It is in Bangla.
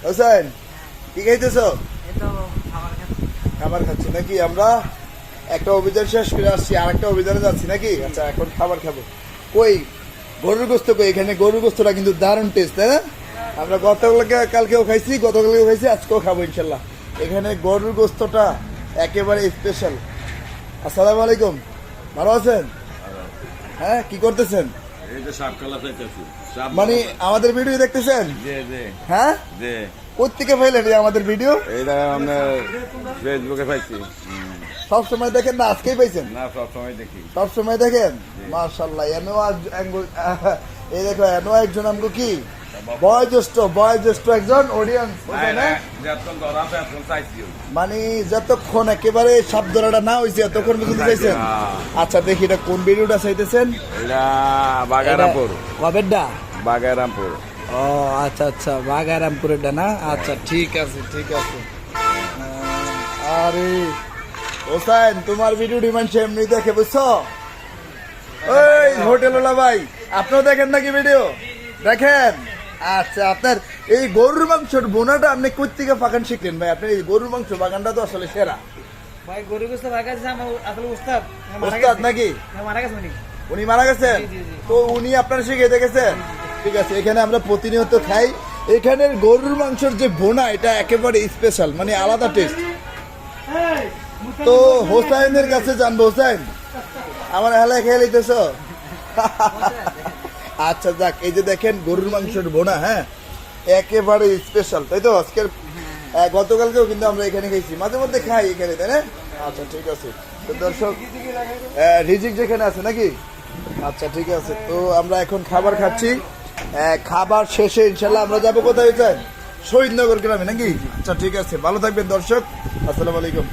হোসেন কি খাইতেছো? খাবার খাচ্ছি নাকি? আমরা একটা অভিযান শেষ করে আসছি, আর একটা অভিযানে যাচ্ছি নাকি? আচ্ছা, এখন খাবার খাবো। কই গরুর গোস্ত কই? এখানে গরুর গোস্তটা কিন্তু দারুণ টেস্ট, তাই না? আমরা কালকেও খাইছি, গতকালকেও খাইছি, আজকেও খাবো ইনশাল্লাহ। এখানে গরুর গোস্তটা একেবারে স্পেশাল। আসসালামু আলাইকুম, ভালো আছেন? হ্যাঁ, কি করতেছেন? মানে আমাদের ভিডিও দেখতেছেন? হ্যাঁ, কোথেকে পাইলেন আমাদের ভিডিও? এটা আমরা ফেসবুকে পাইছি। সব সময় দেখেন না, আজকেই পাইছেন? না, সব সময় দেখি। সব সময় দেখেন? মাশাআল্লাহ। এই দেখো, এনো একজন আমগো কি বয়োজ্যেষ্ঠ একজন অডিয়েন্স, মানে যতক্ষণ একেবারে সাপ ধরাটা না হয়েছে ততক্ষণ পর্যন্ত চাইছেন। আচ্ছা, দেখি এটা কোন ভিডিওটা চাইতেছেন? এটা বাগারামপুর। কবেরটা? বাগারামপুর। ও আচ্ছা আচ্ছা, বাগারামপুরেরটা না? আচ্ছা, ঠিক আছে ঠিক আছে। আরে হোসেন, তোমার ভিডিও ডিমান্ড এমনি দেখে, বুঝছো? ওই হোটেলওয়ালা ভাই, আপনিও দেখেন নাকি ভিডিও? দেখেন। আচ্ছা, আপনার এই গরুর মাংসের বোনাটা আপনি কোথেকে পাকান শিখলেন ভাই? আপনি এই গরুর মাংস বাগানটা তো আসলে সেরা ভাই। গরু গোস্ত বাগাইছে আমার আসলে উস্তাদ। ওস্তাদ নাকি? মারা গেছে উনি। উনি মারা গেছেন? তো উনি আপনার শিখে দেখেছেন? ঠিক আছে, এখানে আমরা প্রতিনিয়ত খাই। এখানের গরুর মাংসের যে বোনা, এটা একেবারে স্পেশাল, মানে আলাদা টেস্ট। তো হোসাইনের কাছে জানবো। হোসাইন, আমার হেলায় খেয়ে লিতেছ? আচ্ছা যাক, এই যে দেখেন গরুর মাংসের বোনা, হ্যাঁ একেবারে স্পেশাল, তাই তো? আজকের গতকালকেও কিন্তু আমরা এখানে খাইছি, মাঝে মধ্যে খাই এখানে, তাই না? আচ্ছা ঠিক আছে। তো দর্শক, রিজিক যেখানে আছে নাকি? আচ্ছা ঠিক আছে। তো আমরা এখন খাবার খাচ্ছি। খাবার শেষে ইনশাল্লাহ আমরা যাবো কোথায়? শহীদনগর গ্রামে নাকি? আচ্ছা ঠিক আছে, ভালো থাকবেন দর্শক, আসসালামু আলাইকুম।